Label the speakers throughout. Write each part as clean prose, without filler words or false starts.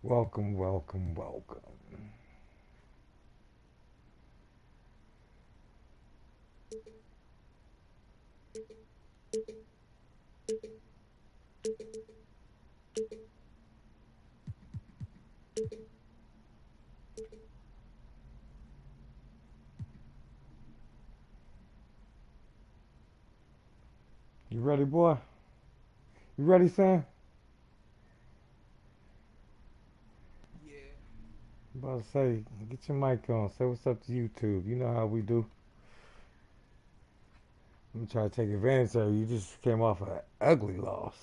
Speaker 1: Welcome, welcome, welcome. You ready, boy? You ready, son?
Speaker 2: Yeah.
Speaker 1: About to say, get your mic on. Say what's up to YouTube. You know how we do. I'm gonna try to take advantage of you. You just came off an ugly loss.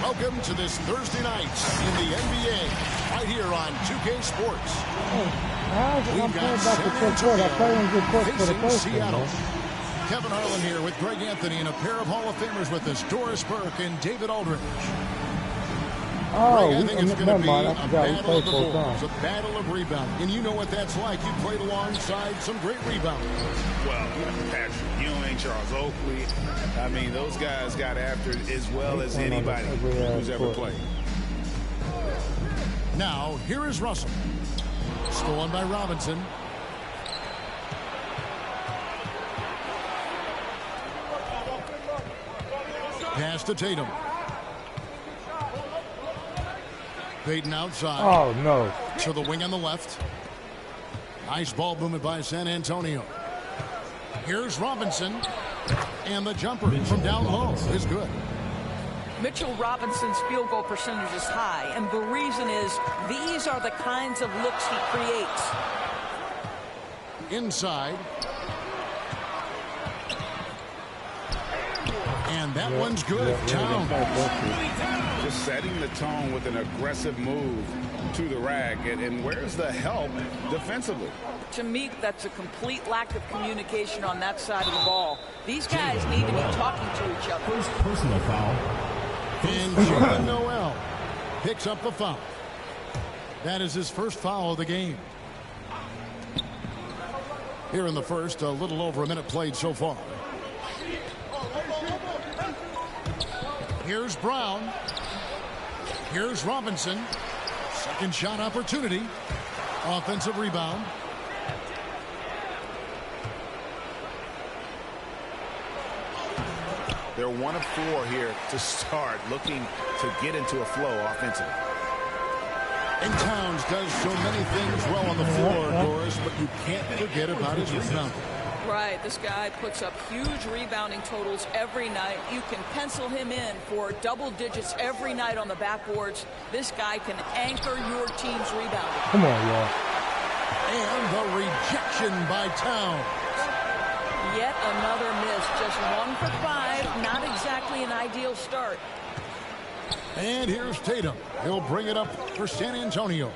Speaker 3: Welcome to this Thursday night in the NBA, right here on 2K Sports. We've got San Antonio facing Seattle. Kevin Harlan here with Greg Anthony and a pair of Hall of Famers with us, Doris Burke and David Aldridge.
Speaker 1: Oh,
Speaker 3: Greg, I think it's going to be a battle of the
Speaker 1: both
Speaker 3: boards, a battle of rebounding. And you know what that's like. You played alongside some great rebounders.
Speaker 4: Well, Patrick Ewing, Charles Oakley. I mean, those guys got after it as well as anybody who's ever played.
Speaker 3: Now, here is Russell. Stolen by Robinson. Pass to Tatum. Payton outside.
Speaker 1: Oh, no.
Speaker 3: To the wing on the left. Nice ball movement by San Antonio. Here's Robinson. And the jumper from down low is good.
Speaker 2: Mitchell Robinson's field goal percentage is high, and the reason is these are the kinds of looks he creates.
Speaker 3: Inside. And that one's good. Towns.
Speaker 4: Just setting the tone with an aggressive move to the rack. And where's the help defensively?
Speaker 2: To me, that's a complete lack of communication on that side of the ball. These guys need to be talking to each other.
Speaker 5: First personal foul.
Speaker 3: And Jalen Noel picks up the foul. That is his first foul of the game. Here in the first, a little over a minute played so far. Here's Brown. Here's Robinson. Second shot opportunity. Offensive rebound.
Speaker 4: They're 1 of 4 here to start, looking to get into a flow offensively.
Speaker 3: And Towns does so many things well on the floor, Doris, but you can't forget about his rebounding.
Speaker 2: Right, this guy puts up huge rebounding totals every night. You can pencil him in for double digits every night on the backboards. This guy can anchor your team's rebounding.
Speaker 1: Come on, y'all.
Speaker 3: And the rejection by Towns.
Speaker 2: Yet another miss, just 1 for 5. Not exactly an ideal start.
Speaker 3: And here's Tatum. He'll bring it up for San Antonio.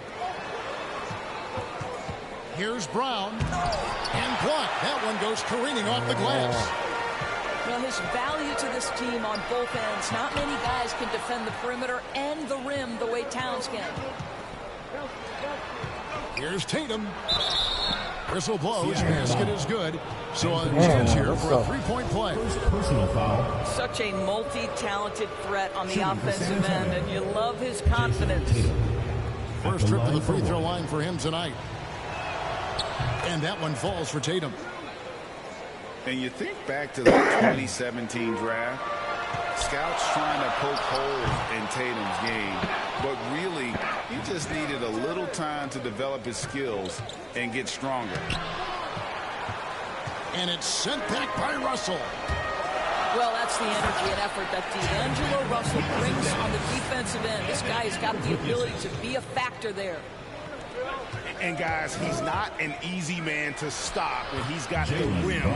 Speaker 3: Here's Brown. And blocked. That one goes careening off the glass.
Speaker 2: Well, his value to this team on both ends. Not many guys can defend the perimeter and the rim the way Towns can.
Speaker 3: Here's Tatum. Whistle blows. Basket is good. So a chance here for a three-point play.
Speaker 5: First personal foul.
Speaker 2: Such a multi-talented threat on the offensive end, and you love his confidence.
Speaker 3: First trip to the free throw line for him tonight. And that one falls for Tatum.
Speaker 4: And you think back to the 2017 draft, scouts trying to poke holes in Tatum's game, but really he just needed a little time to develop his skills and get stronger.
Speaker 3: And it's sent back by Russell.
Speaker 2: Well, that's the energy and effort that D'Angelo Russell brings on the defensive end. This guy has got the ability to be a factor there.
Speaker 3: And guys, he's not an easy man to stop when he's got the rim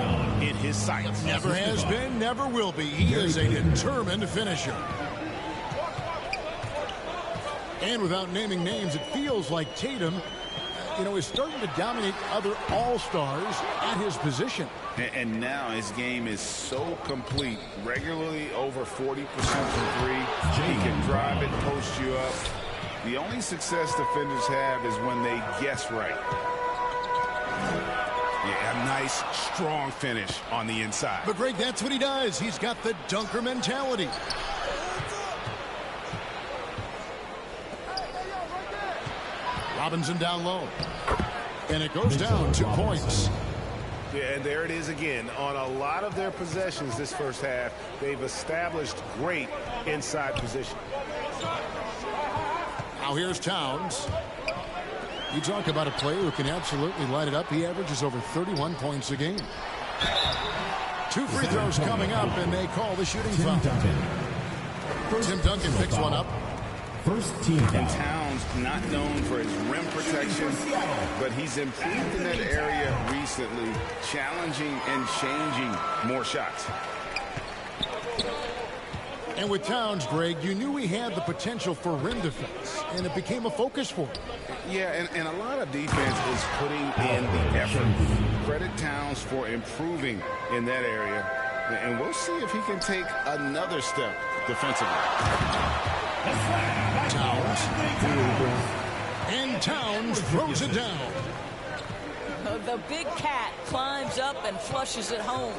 Speaker 3: in his sights. Never has been, never will be. He is a determined finisher. And without naming names, it feels like Tatum, is starting to dominate other all-stars at his position.
Speaker 4: And now his game is so complete. Regularly over 40% from three. He can drive it, post you up. The only success defenders have is when they guess right.
Speaker 3: Yeah, a nice, strong finish on the inside. But Greg, that's what he does. He's got the dunker mentality. Robinson down low. And it goes down 2 points.
Speaker 6: Yeah, and there it is again. On a lot of their possessions this first half, they've established great inside position.
Speaker 3: Now here's Towns. You talk about a player who can absolutely light it up. He averages over 31 points a game. 2 free throws coming up, and they call the shooting foul. Tim Duncan picks one up.
Speaker 5: First team
Speaker 4: And Towns not known for his rim protection, but he's improved in that area recently, challenging and changing more shots.
Speaker 3: And with Towns, Greg, you knew he had the potential for rim defense, and it became a focus for him.
Speaker 4: Yeah, and a lot of defense is putting in the effort. Credit Towns for improving in that area, and we'll see if he can take another step defensively.
Speaker 3: Towns. And Towns throws it down.
Speaker 2: The big cat climbs up and flushes it home.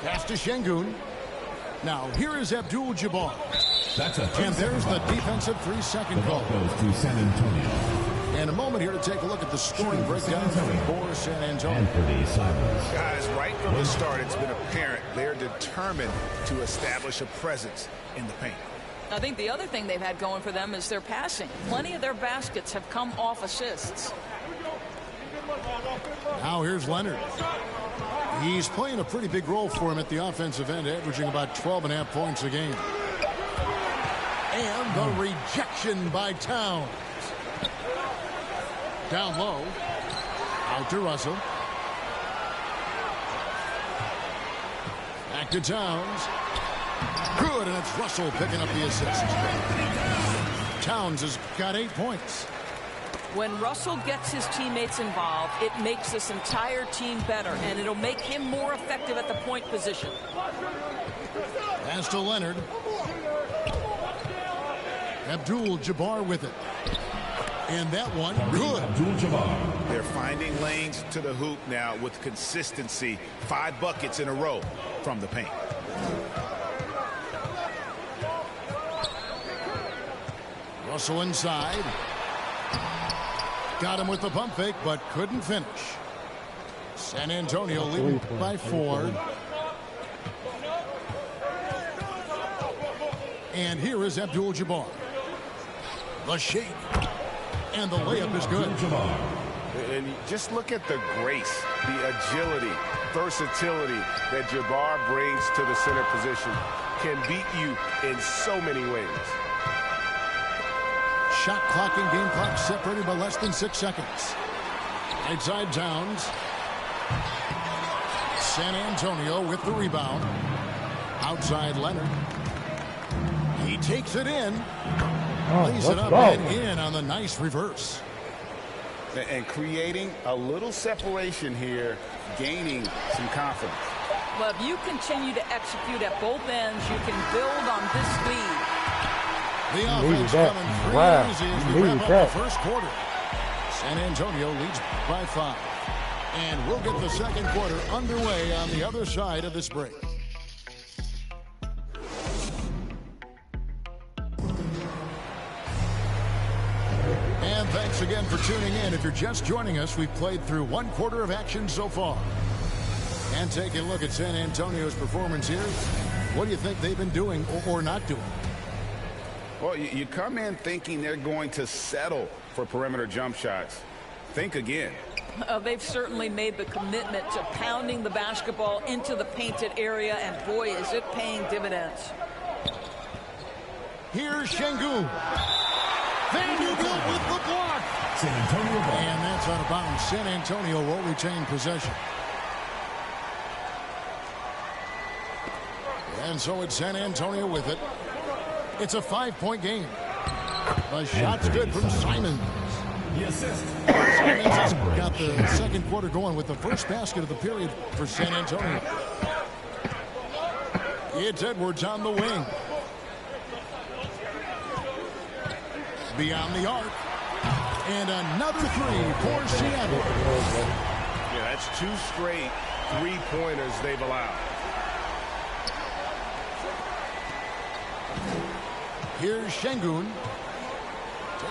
Speaker 3: Pass to Şengün. Now, here is Abdul-Jabbar.
Speaker 5: That's a
Speaker 3: And there's the defensive 3-second call.
Speaker 5: goes to San Antonio.
Speaker 3: And a moment here to take a look at the scoring breakdown for San Antonio.
Speaker 5: Anthony Simons.
Speaker 6: Guys, right from the start, it's been apparent they're determined to establish a presence in the paint.
Speaker 2: I think the other thing they've had going for them is their passing. Plenty of their baskets have come off assists.
Speaker 3: Now here's Leonard. He's playing a pretty big role for him at the offensive end, averaging about 12.5 points a game. And the rejection by Towns. Down low. Out to Russell. Back to Towns. Good, and it's Russell picking up the assist. Towns has got 8 points.
Speaker 2: When Russell gets his teammates involved, it makes this entire team better, and it'll make him more effective at the point position.
Speaker 3: Pass to Leonard. Abdul-Jabbar with it. And that one, good.
Speaker 5: Abdul-Jabbar.
Speaker 6: They're finding lanes to the hoop now with consistency. 5 buckets in a row from the paint.
Speaker 3: Russell inside. Got him with the pump fake, but couldn't finish. San Antonio leading by 4. And here is Abdul-Jabbar. The shake. And the layup is good.
Speaker 6: And just look at the grace, the agility, versatility that Jabbar brings to the center position. Can beat you in so many ways.
Speaker 3: Shot clock and game clock separated by less than 6 seconds. Right side Towns. San Antonio with the rebound. Outside Leonard. He takes it in. Lays it up and in on the nice reverse.
Speaker 4: And creating a little separation here, gaining some confidence.
Speaker 2: But if you continue to execute at both ends, you can build on this lead.
Speaker 3: The offense coming easy as we wrap up the first quarter. San Antonio leads by 5. And we'll get the second quarter underway on the other side of this break. And thanks again for tuning in. If you're just joining us, we've played through 1 quarter of action so far. And taking a look at San Antonio's performance here, what do you think they've been doing or not doing?
Speaker 4: Well, you come in thinking they're going to settle for perimeter jump shots. Think again.
Speaker 2: They've certainly made the commitment to pounding the basketball into the painted area, and boy, is it paying dividends.
Speaker 3: Here's Şengün. Vanderbilt with the block.
Speaker 5: San Antonio ball.
Speaker 3: And that's out of bounds. San Antonio will retain possession. And so it's San Antonio with it. It's a 5-point game. The shot's good from Simons.
Speaker 5: The assist.
Speaker 3: Simons has got the second quarter going with the first basket of the period for San Antonio. It's Edwards on the wing. Beyond the arc. And another three for Seattle.
Speaker 6: Yeah, that's 2 straight three-pointers they've allowed.
Speaker 3: Here's Şengün.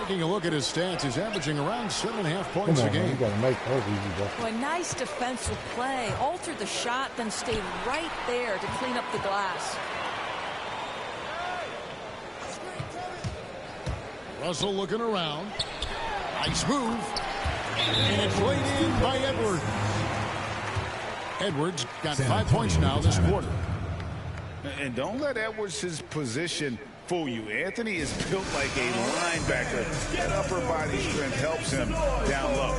Speaker 3: Taking a look at his stats, he's averaging around 7.5 points a game.
Speaker 1: You gotta make those easy,
Speaker 2: Well, a nice defensive play. Altered the shot, then stayed right there to clean up the glass.
Speaker 3: Russell looking around. Nice move. And it's laid in by Edwards. Edwards got 5 points now this quarter.
Speaker 4: And don't let Edwards' position fool you. Anthony is built like a linebacker. That upper body strength helps him down low.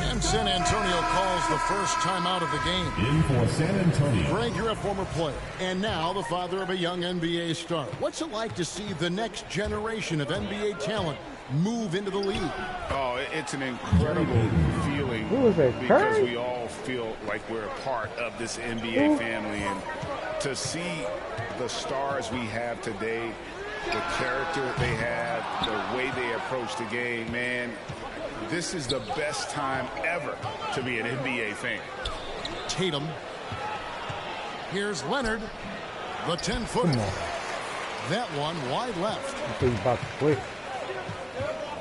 Speaker 3: And San Antonio calls the first timeout of the game.
Speaker 5: In for San Antonio.
Speaker 3: Greg, you're a former player, and now the father of a young NBA star. What's it like to see the next generation of NBA talent move into the league?
Speaker 4: Oh, it's an incredible feeling
Speaker 1: Who is that,
Speaker 4: because
Speaker 1: Curry?
Speaker 4: we all feel like we're a part of this NBA family. And to see the stars we have today, the character that they have, the way they approach the game, man, this is the best time ever to be an NBA fan.
Speaker 3: Tatum. Here's Leonard, the 10-footer. That one wide left.
Speaker 1: I think he's about to quit.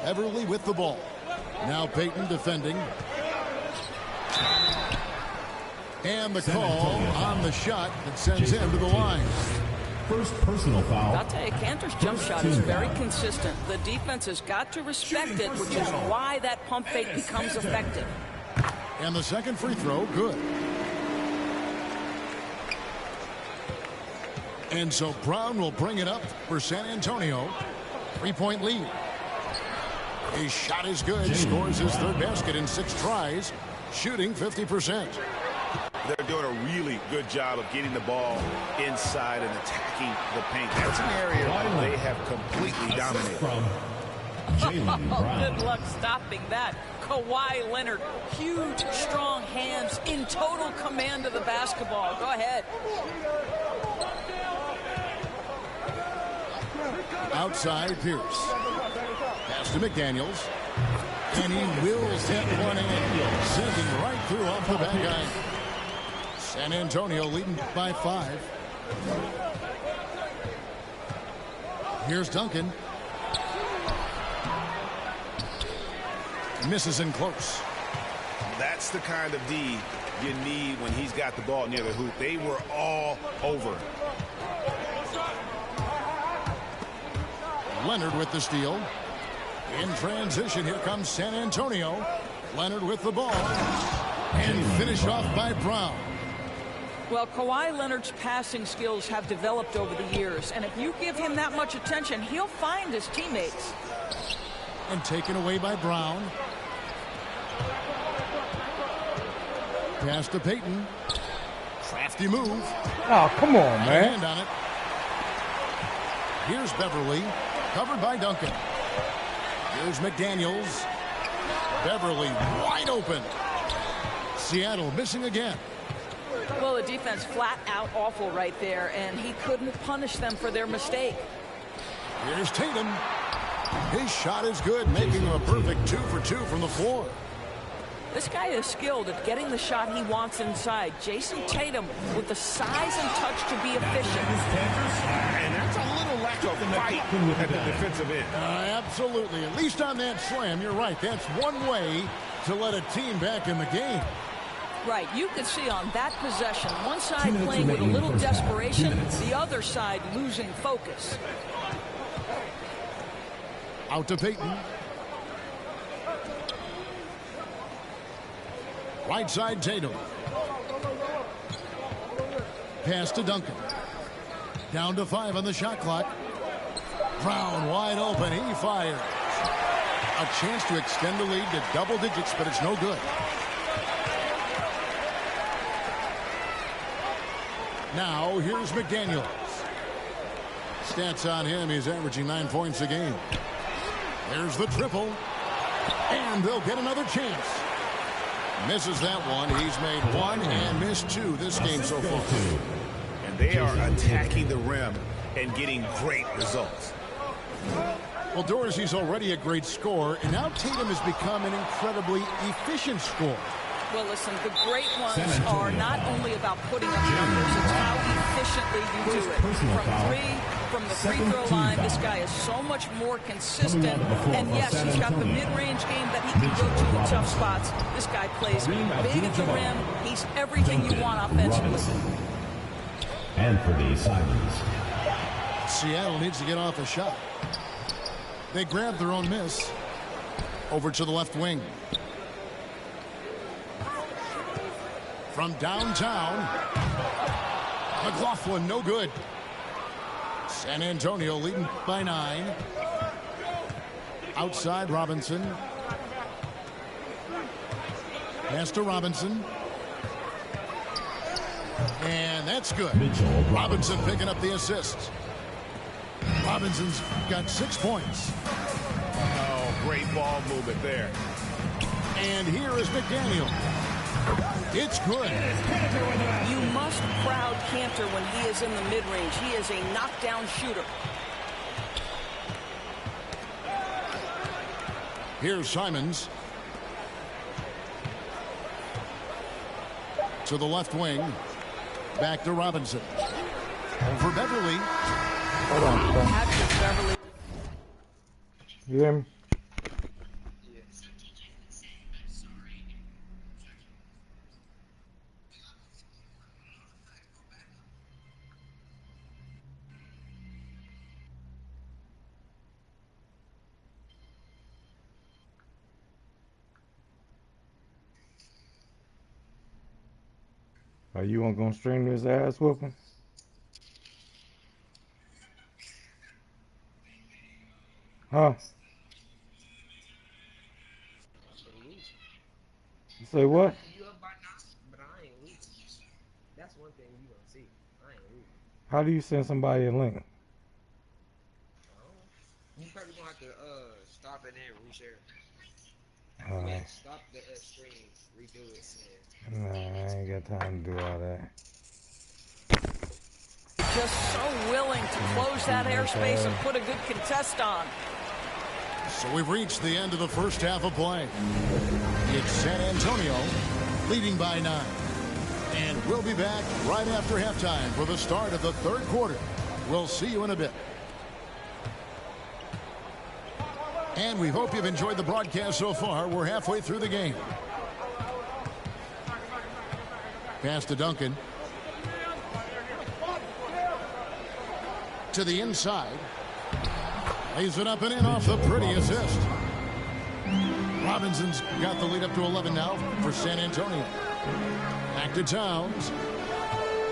Speaker 3: Everly with the ball. Now Payton defending. And the call on the shot that sends him to the line.
Speaker 5: First personal foul.
Speaker 2: I'll tell you, Cantor's jump shot is very consistent. The defense has got to respect it, which is why that pump fake becomes effective.
Speaker 3: And the second free throw, good. And so Brown will bring it up for San Antonio. 3-point lead. His shot is good. Scores his third basket in 6 tries. Shooting 50%.
Speaker 4: They're doing a really good job of getting the ball inside and attacking the paint. That's an area where they have completely dominated.
Speaker 5: From Jaylen Brown.
Speaker 2: Good luck stopping that. Kawhi Leonard, huge, strong hands, in total command of the basketball. Go ahead.
Speaker 3: Outside Pierce. Pass to McDaniels. And he wills that one in. Sending right through off the back iron. San Antonio leading by 5. Here's Duncan. Misses in close.
Speaker 4: That's the kind of D you need when he's got the ball near the hoop. They were all over.
Speaker 3: Leonard with the steal. In transition, here comes San Antonio. Leonard with the ball. And finished off by Brown.
Speaker 2: Well, Kawhi Leonard's passing skills have developed over the years, and if you give him that much attention, he'll find his teammates.
Speaker 3: And taken away by Brown. Pass to Payton. Crafty move.
Speaker 1: Oh, come on, man.
Speaker 3: Hand on it. Here's Beverly. Covered by Duncan. Here's McDaniels. Beverly wide open. Seattle missing again.
Speaker 2: Well, the defense flat out awful right there, and he couldn't punish them for their mistake.
Speaker 3: Here's Tatum. His shot is good, making him a perfect 2 for 2 from the floor.
Speaker 2: This guy is skilled at getting the shot he wants inside. Jason Tatum with the size and touch to be efficient.
Speaker 6: And that's a little lack of fight at the defensive end.
Speaker 3: Absolutely. At least on that slam, you're right. That's one way to let a team back in the game.
Speaker 2: Right, you could see on that possession, one side playing with a little desperation, the other side losing focus.
Speaker 3: Out to Payton. Right side Tatum. Pass to Duncan. Down to 5 on the shot clock. Brown wide open. He fired. A chance to extend the lead to double digits, but it's no good. Now, here's McDaniels. Stats on him, he's averaging 9 points a game. There's the triple. And they'll get another chance. Misses that one. He's made 1 and missed 2 this game so far.
Speaker 4: And they are attacking the rim and getting great results.
Speaker 3: Well, Dorsey's already a great scorer, and now Tatum has become an incredibly efficient scorer.
Speaker 2: Well, listen, the great ones are not only about putting up numbers, it's how efficiently you do it. From the free throw line, this guy is so much more consistent. And yes, he's got the mid-range game that he can go to in tough spots. This guy plays big at the rim. He's everything you want offensively.
Speaker 5: Anthony Simons.
Speaker 3: Seattle needs to get off a shot. They grab their own miss. Over to the left wing. From downtown, McLaughlin, no good. San Antonio leading by 9. Outside, Robinson. Pass to Robinson. And that's good. Robinson picking up the assist. Robinson's got 6 points.
Speaker 4: Oh, great ball movement there.
Speaker 3: And here is McDaniel. It's good.
Speaker 2: You must crowd Cantor when he is in the mid-range. He is a knockdown shooter.
Speaker 3: Here's Simons. To the left wing. Back to Robinson. Over Beverly.
Speaker 1: Hold on, son.
Speaker 2: Patrick Beverly.
Speaker 1: You hear me? Are you gonna stream this ass whooping? Huh? You say what?
Speaker 7: You up by now, but I ain't losing. That's one thing you gonna see. I ain't losing.
Speaker 1: How do you send somebody a link?
Speaker 7: You probably gonna have to stop it and reshare.
Speaker 1: Uh,
Speaker 7: Stop the stream, redo it.
Speaker 1: nah, I ain't got time to do all that.
Speaker 2: Just so willing to close that airspace and put a good contest on.
Speaker 3: So we've reached the end of the first half of play. It's San Antonio leading by 9. And we'll be back right after halftime for the start of the third quarter. We'll see you in a bit. And we hope you've enjoyed the broadcast so far. We're halfway through the game. Pass to Duncan. To the inside. Lays it up and in off the pretty assist. Robinson's got the lead up to 11 now for San Antonio. Back to Towns.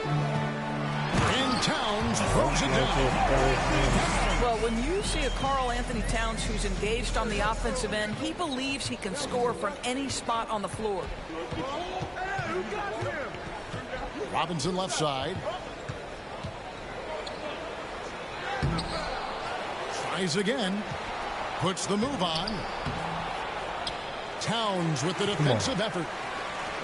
Speaker 3: And Towns throws it down.
Speaker 2: Well, when you see a Karl Anthony Towns who's engaged on the offensive end, he believes he can score from any spot on the floor.
Speaker 3: Robinson left side. Tries again. Puts the move on. Towns with the defensive effort.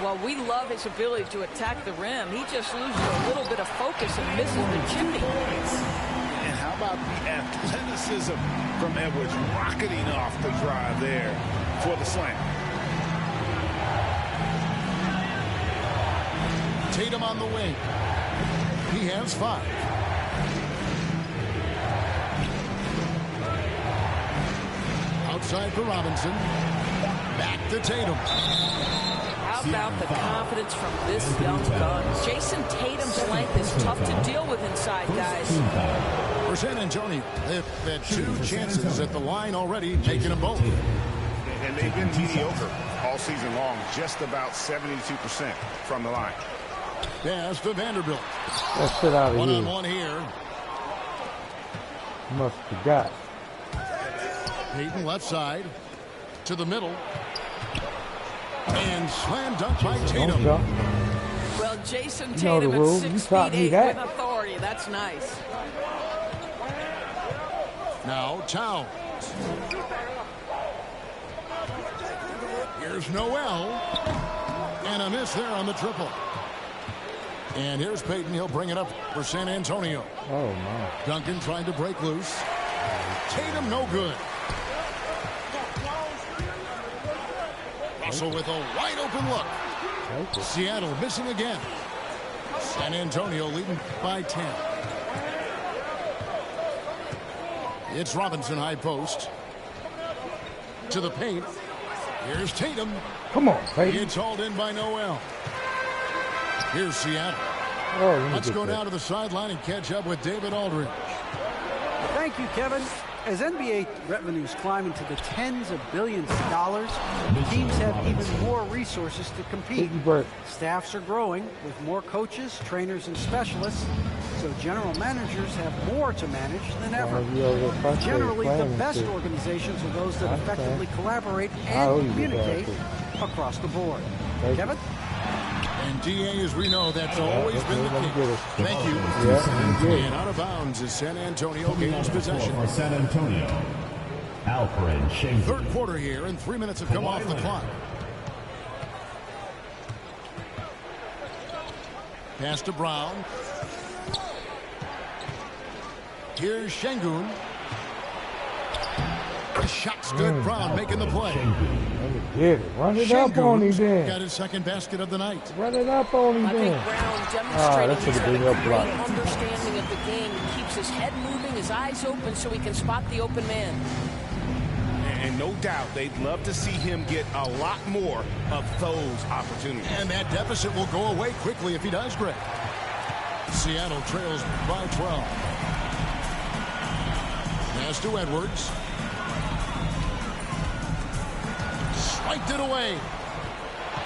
Speaker 2: Well, we love his ability to attack the rim. He just loses a little bit of focus and misses the chimney.
Speaker 4: And how about the athleticism from Edwards rocketing off the drive there for the slam.
Speaker 3: Tatum on the wing. He has 5. Outside for Robinson. Back to Tatum.
Speaker 2: How about the confidence from this young gun? Jason Tatum's length is tough to deal with inside, guys.
Speaker 3: For San Antonio, they've had 2 chances at the line already, taking them both.
Speaker 4: And they've been mediocre all season long, just about 72% from the line.
Speaker 3: Pass to Vanderbilt.
Speaker 1: That shit out of here.
Speaker 3: One-on-one here.
Speaker 1: Must forgot.
Speaker 3: Peyton left side. To the middle. And slam dunk by
Speaker 1: Don't
Speaker 3: Tatum.
Speaker 1: jump.
Speaker 2: Well, Jason
Speaker 1: You know the
Speaker 2: Tatum
Speaker 1: rules.
Speaker 2: at
Speaker 1: You
Speaker 2: 6
Speaker 1: taught
Speaker 2: feet
Speaker 1: me
Speaker 2: 8
Speaker 1: that.
Speaker 2: with authority. That's nice.
Speaker 3: Now Towns. Here's Noel. And a miss there on the triple. And here's Payton. He'll bring it up for San Antonio.
Speaker 1: Oh, my.
Speaker 3: Duncan trying to break loose. Tatum no good. Russell with a wide open look. Seattle missing again. San Antonio leading by 10. It's Robinson high post. To the paint. Here's Tatum.
Speaker 1: Come on, Peyton.
Speaker 3: It's hauled in by Noel. Here's Seattle.
Speaker 1: Oh,
Speaker 3: Let's go down to the sideline and catch up with David Aldridge.
Speaker 8: Thank you, Kevin. As NBA revenues climb into the tens of billions of dollars, teams have even more resources to compete. Staffs are growing with more coaches, trainers, and specialists, so general managers have more to manage than ever. Generally, the best organizations are those that effectively collaborate and communicate across the board. Kevin?
Speaker 3: And DA, as we know, that's always been the case. Thank you. And out of bounds is San Antonio gains possession.
Speaker 5: For San Antonio, Alfred Schengen.
Speaker 3: Third quarter here, and 3 minutes have come off the clock. Pass to Brown. Here's Şengün. The shot's good. Brown making the play.
Speaker 1: Get it. Run it up on him then.
Speaker 3: Got his second basket of the night.
Speaker 1: Run it up on him
Speaker 2: I think
Speaker 1: then.
Speaker 2: Brown demonstrating
Speaker 1: that's
Speaker 2: he's
Speaker 1: a
Speaker 2: got a
Speaker 1: big up
Speaker 2: great
Speaker 1: block.
Speaker 2: understanding of the game. He keeps his head moving, his eyes open so he can spot the open man.
Speaker 6: And no doubt they'd love to see him get a lot more of those opportunities.
Speaker 3: And that deficit will go away quickly if he does great. Seattle trails by 12. Pass to Edwards. Swiped it away.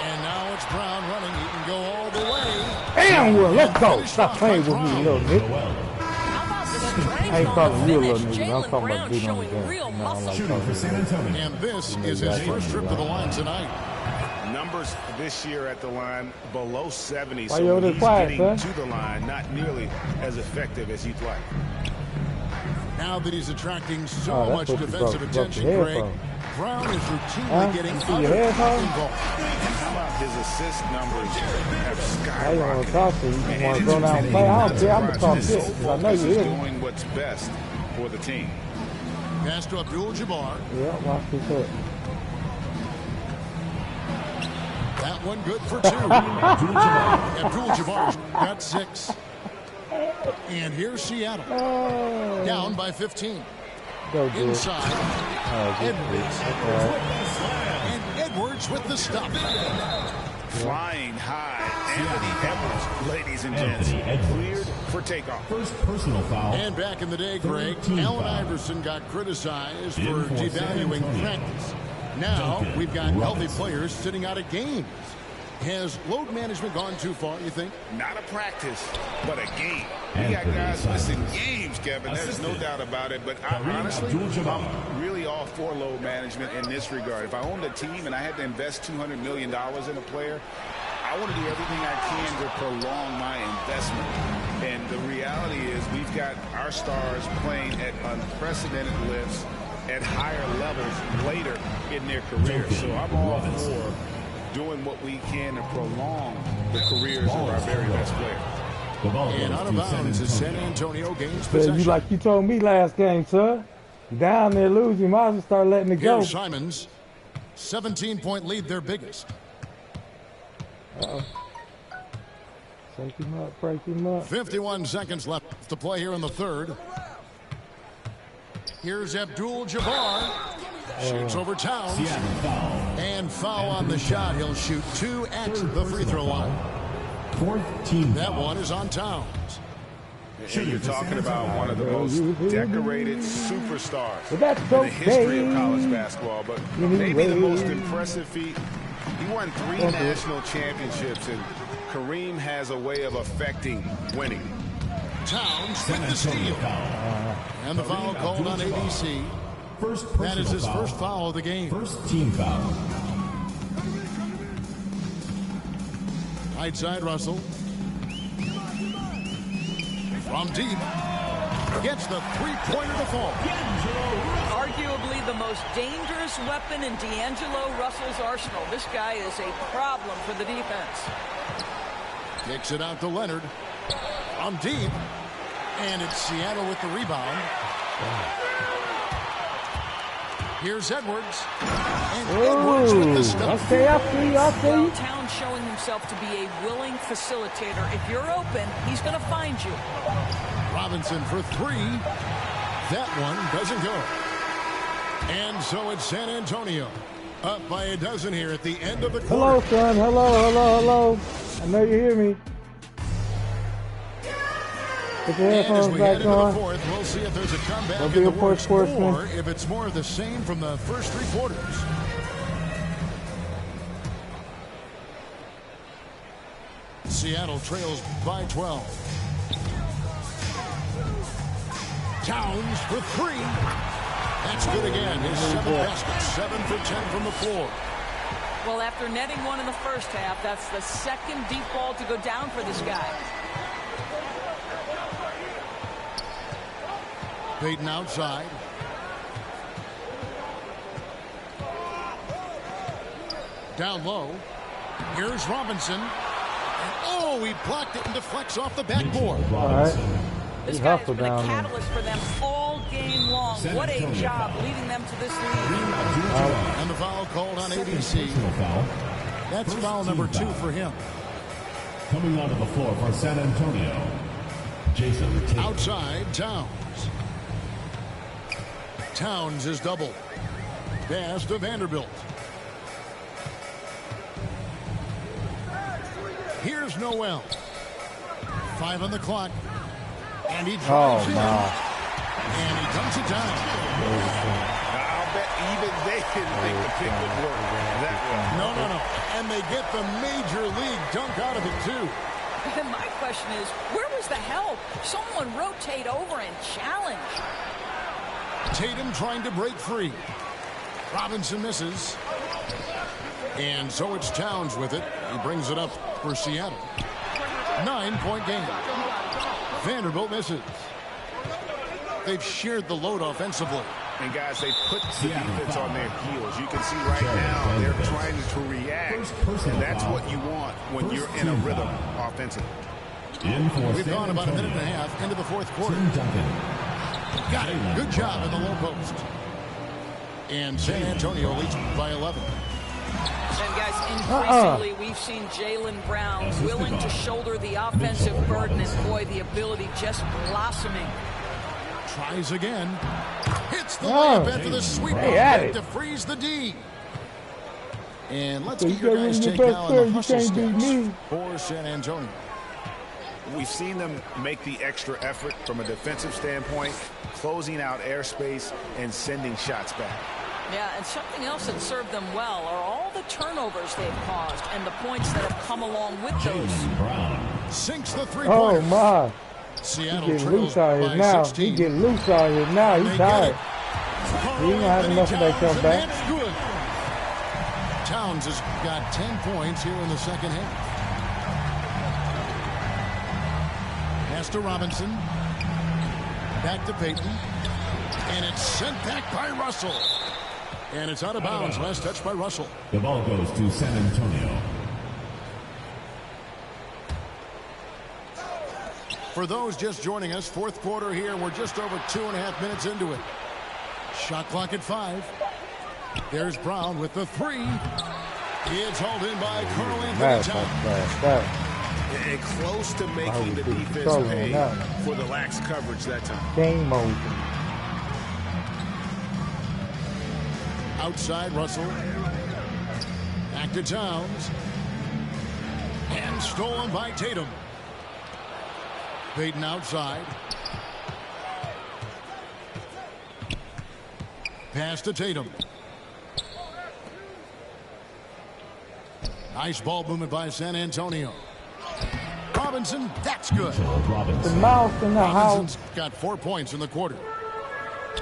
Speaker 3: And now it's Brown running. He can go all the way.
Speaker 1: Damn, well, let's go. Stop playing with me, little nigga.
Speaker 2: How about the
Speaker 1: I ain't talking real little
Speaker 2: finish?
Speaker 1: nigga. I'm
Speaker 2: Jaylen
Speaker 1: talking about
Speaker 2: Brown
Speaker 1: being on the
Speaker 2: showing
Speaker 1: game.
Speaker 2: real
Speaker 1: No, I don't
Speaker 2: muscle.
Speaker 1: like
Speaker 5: Shooting for
Speaker 1: talking
Speaker 5: San
Speaker 1: about
Speaker 5: Antonio.
Speaker 3: And this is his first trip to the line tonight.
Speaker 6: Numbers this year at the line below 70,
Speaker 1: Why you over
Speaker 6: so
Speaker 1: there
Speaker 6: he's
Speaker 1: quiet,
Speaker 6: getting
Speaker 1: son?
Speaker 6: to the line not nearly as effective as he'd like.
Speaker 3: Now that he's attracting so
Speaker 1: Oh, that's
Speaker 3: much
Speaker 1: what you
Speaker 3: defensive
Speaker 1: broke
Speaker 3: attention,
Speaker 1: your
Speaker 3: Greg,
Speaker 1: headphone.
Speaker 3: Brown is routinely
Speaker 1: Huh?
Speaker 3: getting
Speaker 1: You see
Speaker 3: other
Speaker 1: your headphone?
Speaker 3: involved.
Speaker 6: How about his assist numbers have
Speaker 1: I don't want to
Speaker 6: skyrocketed?
Speaker 1: talk to you. You just want to go down and play. I don't care. I'm going to talk
Speaker 6: His
Speaker 1: shit
Speaker 6: sole
Speaker 1: because I know
Speaker 6: focus
Speaker 1: you
Speaker 6: is
Speaker 1: hear me.
Speaker 6: doing what's best for the team.
Speaker 3: Pass to Abdul-Jabbar.
Speaker 1: Yeah, watch this up.
Speaker 3: That one good for two. Abdul-Jabbar's got 6. And here's Seattle.
Speaker 1: Oh.
Speaker 3: Down by 15.
Speaker 1: Go, dude.
Speaker 3: Inside. Edwards.
Speaker 1: Okay.
Speaker 3: And Edwards with the stop.
Speaker 6: Flying high. Anthony Edwards, ladies and gents,
Speaker 5: Anthony Edwards.
Speaker 6: cleared for takeoff.
Speaker 5: First personal foul.
Speaker 3: And back in the day, Greg,
Speaker 5: 13
Speaker 3: Allen
Speaker 5: foul.
Speaker 3: Iverson got criticized for
Speaker 5: In for San
Speaker 3: devaluing
Speaker 5: Antonio.
Speaker 3: practice. Now
Speaker 5: Duncan
Speaker 3: we've got healthy
Speaker 5: Robinson.
Speaker 3: players sitting out of games. Has load management gone too far, you think?
Speaker 6: Not a practice, but a game. We got
Speaker 5: Anthony
Speaker 6: guys
Speaker 5: Simons.
Speaker 6: missing games, Kevin. There's no
Speaker 5: Assisted.
Speaker 6: doubt about it. But I,
Speaker 5: Kareem
Speaker 6: honestly,
Speaker 5: Abdul-Jabbar.
Speaker 6: I'm really all for load management in this regard. If I owned a team and I had to invest $200 million in a player, I want to do everything I can to prolong my investment. And the reality is we've got our stars playing at unprecedented lifts at higher levels later in their careers. So I'm all for doing what we can to prolong the careers of our very best players.
Speaker 5: The ball
Speaker 3: And
Speaker 5: goes
Speaker 3: out of
Speaker 5: to San
Speaker 3: bounds as San
Speaker 5: Antonio.
Speaker 3: Antonio gains
Speaker 1: Said
Speaker 3: possession.
Speaker 1: you like you told me last game, sir. You down there losing, you might as well start letting it go.
Speaker 3: Here's Simons. 17-point lead, their biggest.
Speaker 1: Break him up, break him up.
Speaker 3: 51 seconds left to play here in the third. Here's Abdul-Jabbar. Shoots over Towns.
Speaker 5: Seattle foul.
Speaker 3: And foul on the shot. He'll shoot 2 at the free throw line.
Speaker 5: Fourth team
Speaker 3: That
Speaker 5: foul.
Speaker 3: one is on Towns.
Speaker 6: And you're talking about one of the most decorated superstars
Speaker 1: But that's
Speaker 6: in the history of
Speaker 1: okay.
Speaker 6: college basketball. But maybe the most impressive feat, he won 3 national championships, and Kareem has a way of affecting winning.
Speaker 3: Towns
Speaker 5: San
Speaker 3: with the
Speaker 5: Antonio
Speaker 3: steal.
Speaker 5: foul.
Speaker 3: And the foul called on ABC. That is his first foul of the game.
Speaker 5: First team foul.
Speaker 3: Right side, Russell. From deep. Gets the three-pointer to fall.
Speaker 2: Arguably the most dangerous weapon in D'Angelo Russell's arsenal. This guy is a problem for the defense.
Speaker 3: Kicks it out to Leonard. From deep. And it's Seattle with the rebound. Here's Edwards. And Edwards with the stop.
Speaker 2: Well, Town showing himself to be a willing facilitator. If you're open, he's going to find you.
Speaker 3: Robinson for three. That one doesn't go. And so it's San Antonio. Up by a dozen here at the end of the quarter.
Speaker 1: Hello, son. Hello. I know you hear me. Put your headphones back on.
Speaker 3: Fourth, we'll see if there's a comeback
Speaker 1: Don't
Speaker 3: in
Speaker 1: be
Speaker 3: the
Speaker 1: a poor
Speaker 3: works,
Speaker 1: sportsman.
Speaker 3: or if it's more of the same from the first three quarters. Seattle trails by 12. Towns for three. That's good again. His seventh basket, 7 for 10 from the floor.
Speaker 2: Well, after netting one in the first half, that's the second deep ball to go down for this guy.
Speaker 3: Payton outside. Down low. Here's Robinson. And oh, he blocked it and deflects off the backboard.
Speaker 1: All right.
Speaker 2: This guy has been a catalyst for them all game long. What a job leading them to this lead.
Speaker 3: And the foul called on ABC. That's foul number 2 for him.
Speaker 5: Coming onto the floor for San Antonio, Jason Tatum.
Speaker 3: Outside, Towns. Towns is double. Pass to Vanderbilt. Here's Noel. 5 on the clock. And he drives it. And he dumps it down.
Speaker 6: I'll bet even they didn't think the pick would work that way.
Speaker 3: No. And they get the major league dunk out of it, too.
Speaker 2: And my question is, where was the help? Someone rotate over and challenge.
Speaker 3: Tatum trying to break free. Robinson misses. And so it's Towns with it. He brings it up for Seattle. 9-point game. Vanderbilt misses. They've sheared the load offensively.
Speaker 4: And guys, they put the defense on their heels. You can see right now they're trying to react. And that's what you want when you're in a rhythm offensively.
Speaker 3: We've gone about a minute and a half into the fourth quarter. Got it. Good job in the low post. And San Antonio leads by 11.
Speaker 2: And guys, increasingly we've seen Jaylen Brown willing to shoulder the offensive burden, and boy, the ability just blossoming.
Speaker 3: Tries again. Hits the layup after the sweep to freeze the D. And let's get your guys' take now on the hustle steps for San Antonio.
Speaker 4: We've seen them make the extra effort from a defensive standpoint, closing out airspace and sending shots back.
Speaker 2: Yeah, and something else that served them well are all the turnovers they've caused and the points that have come along with those.
Speaker 3: Sinks the three-pointer.
Speaker 1: Oh, my.
Speaker 3: Seattle
Speaker 1: He getting loose out here now.
Speaker 3: 16.
Speaker 1: He getting loose out here now. He's tired. He ain't gonna have enough of that come back.
Speaker 3: That's good. Towns has got 10 points here in the second half. Pass to Robinson. Back to Payton. And it's sent back by Russell. And it's out of bounds. Last touch by Russell.
Speaker 5: The ball goes to San Antonio.
Speaker 3: For those just joining us, fourth quarter here. We're just over 2.5 minutes into it. Shot clock at 5. There's Brown with the 3. It's hauled in by Carl Anthony Towns.
Speaker 4: And close to making the defense pay for the lax coverage that time.
Speaker 1: Game mode.
Speaker 3: Outside Russell. Back to Towns. And stolen by Tatum. Payton outside. Pass to Tatum. Nice ball movement by San Antonio. Robinson, that's good.
Speaker 1: The mouse in the house.
Speaker 3: Robinson's got 4 points in the quarter.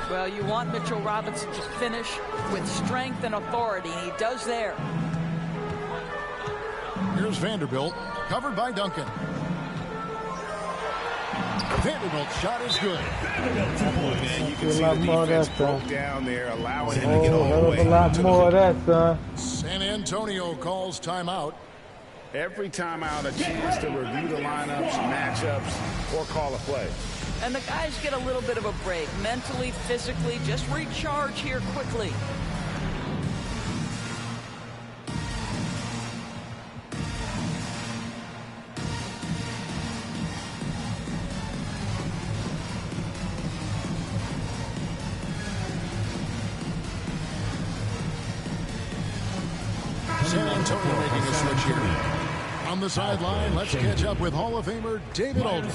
Speaker 2: Well, you want Mitchell Robinson to finish with strength and authority, and he does there.
Speaker 3: Here's Vanderbilt, covered by Duncan. Vanderbilt's shot is good.
Speaker 4: And you can see the defense broke down there, allowing him to get all the way.
Speaker 1: A lot more of that, son.
Speaker 3: San Antonio calls timeout.
Speaker 4: Every timeout, a chance to review the lineups, matchups, or call a play.
Speaker 2: And the guys get a little bit of a break, mentally, physically, just recharge here quickly.
Speaker 3: San Antonio making a switch here. On the sideline, let's catch up with Hall of Famer David Aldridge.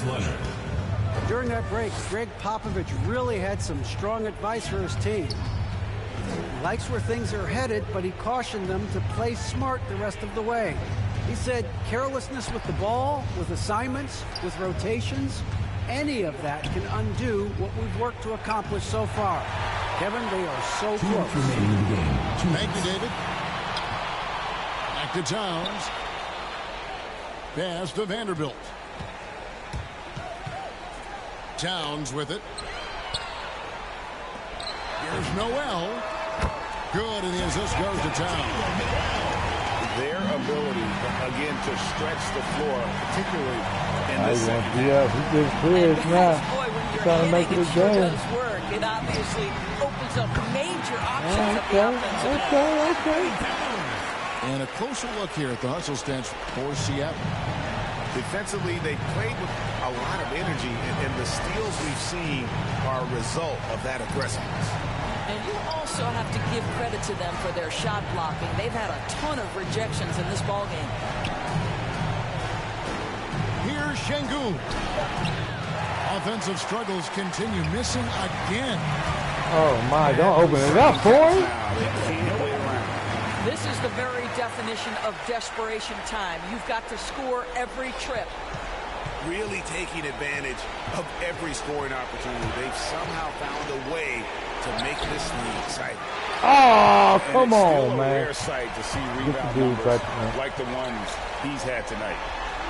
Speaker 8: During that break, Greg Popovich really had some strong advice for his team. He likes where things are headed, but he cautioned them to play smart the rest of the way. He said carelessness with the ball, with assignments, with rotations, any of that can undo what we've worked to accomplish so far. Kevin, they are so close.
Speaker 3: Thank you, David. Back to Towns. Pass to Vanderbilt. Towns with it. Here's Noel. Good, and the assist goes to Towns.
Speaker 4: Their ability, again, to stretch the floor, particularly in the second half.
Speaker 1: He gets clear now. Trying to make it a game.
Speaker 2: It obviously opens up major options at the offensive end.
Speaker 1: Okay.
Speaker 3: And a closer look here at the hustle stance for Seattle.
Speaker 4: Defensively, they played with a lot of energy, and the steals we've seen are a result of that aggressiveness.
Speaker 2: And you also have to give credit to them for their shot blocking. They've had a ton of rejections in this ballgame.
Speaker 3: Here's Şengün. Offensive struggles continue, missing again.
Speaker 1: Oh my, don't open it up for him.
Speaker 2: This is the very definition of desperation time. You've got to score every trip.
Speaker 4: Really taking advantage of every scoring opportunity. They've somehow found a way to make this league exciting.
Speaker 1: Oh, come
Speaker 4: on,
Speaker 1: man.
Speaker 4: It's still a rare sight to see rebound numbers like the ones he's had tonight.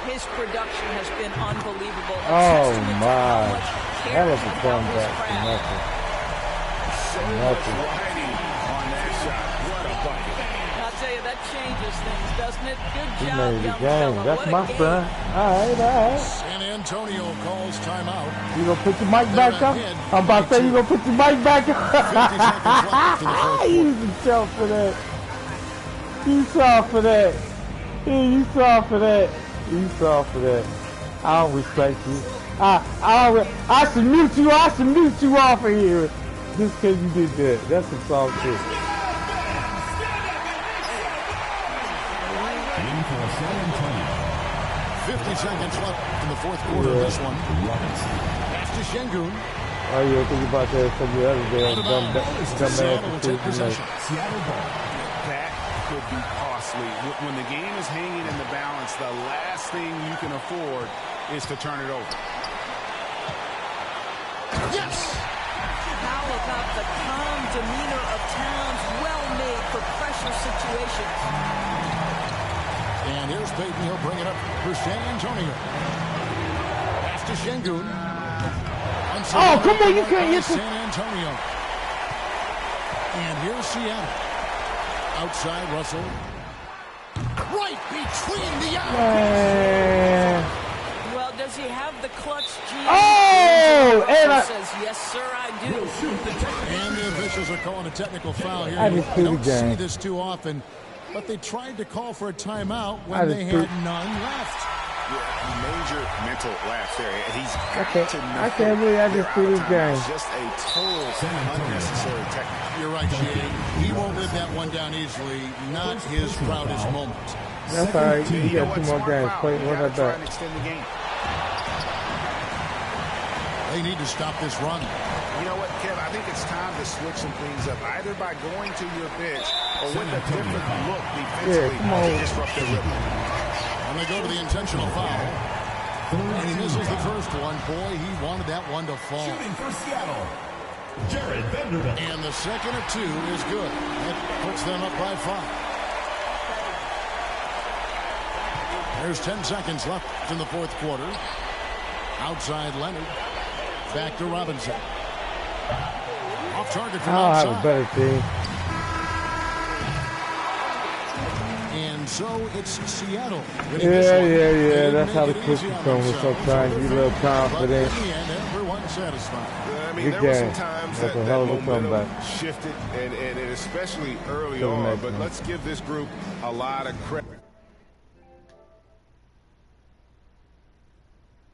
Speaker 2: His production has been unbelievable.
Speaker 1: Oh my, that was a fun back to nothing.
Speaker 4: So much riding on that shot. What a bucket.
Speaker 2: I'll tell you, that changes things, doesn't it? Good
Speaker 1: He
Speaker 2: job,
Speaker 1: made the
Speaker 2: young
Speaker 1: game.
Speaker 2: fella.
Speaker 1: That's
Speaker 2: What a
Speaker 1: my
Speaker 2: game.
Speaker 1: son. All right.
Speaker 3: San Antonio calls timeout.
Speaker 1: You gonna put your mic back up? I'm about to say you gonna put your mic back up.
Speaker 3: 50 seconds left in the fourth
Speaker 1: You
Speaker 3: quarter.
Speaker 1: was soft for that. You soft for that. Yeah, you soft for that. You soft for that. I don't respect you. I salute you. I salute you off of here. Just because you did that. That's some soft shit.
Speaker 5: In for San Antonio.
Speaker 3: 50 seconds left in the fourth quarter of this one. Pass to Şengün.
Speaker 1: Oh, you think about that some of the other damn
Speaker 3: Seattle will take
Speaker 1: dumbass
Speaker 3: possession.
Speaker 5: Seattle ball.
Speaker 4: That could be costly. When the game is hanging in the balance, the last thing you can afford is to turn it over.
Speaker 3: Yes!
Speaker 2: How about the calm demeanor of Towns, well made for pressure situations?
Speaker 3: And here's Peyton. He'll bring it up for San Antonio. Pass to Şengün.
Speaker 1: Oh, come on, you can't get
Speaker 3: San Antonio. And here's Seattle. Outside Russell. Right between the eyes.
Speaker 1: Man.
Speaker 2: Well, does he have the clutch gene?
Speaker 1: Oh, and
Speaker 2: says, yes, sir, I do.
Speaker 3: And the officials are calling a technical foul here.
Speaker 1: I just
Speaker 3: You
Speaker 1: see the
Speaker 3: don't see
Speaker 1: game.
Speaker 3: this too often, but they tried to call for a timeout
Speaker 1: I
Speaker 3: when
Speaker 1: just
Speaker 3: they
Speaker 1: see-
Speaker 3: had none left.
Speaker 4: Major mental lapse there. He's got to know
Speaker 1: I can't believe I just
Speaker 4: they're
Speaker 1: see
Speaker 4: out
Speaker 1: this
Speaker 4: of time.
Speaker 1: game.
Speaker 4: It's just a total unnecessary technique.
Speaker 3: You're right, Shea. He won't live that one down easily. Not his proudest moment.
Speaker 1: That's all right. You
Speaker 4: You know
Speaker 1: got two
Speaker 4: what,
Speaker 1: more
Speaker 4: smart
Speaker 1: games.
Speaker 4: foul.
Speaker 1: Play
Speaker 4: You
Speaker 1: one
Speaker 4: gotta
Speaker 1: at
Speaker 4: try
Speaker 1: that.
Speaker 4: and extend the game.
Speaker 3: They need to stop this run.
Speaker 4: You know what, Kev? I think it's time to switch some things up, either by going to your bench or with a different look defensively
Speaker 1: come on.
Speaker 4: to disrupt their rhythm.
Speaker 3: And they go to the intentional foul. And he misses the first one. Boy, he wanted that one to fall.
Speaker 5: Shooting for Seattle.
Speaker 3: And the second of 2 is good. That puts them up by 5. There's 10 seconds left in the fourth quarter. Outside Leonard. Back to Robinson. Off target from outside.
Speaker 1: I'll have a better team.
Speaker 3: And so it's Seattle.
Speaker 1: Yeah. That's how the cookies come sometimes. You a little confident.
Speaker 3: Everyone's satisfied.
Speaker 6: I mean, there were some times that momentum shifted, and especially early on. But let's give this group a lot of credit.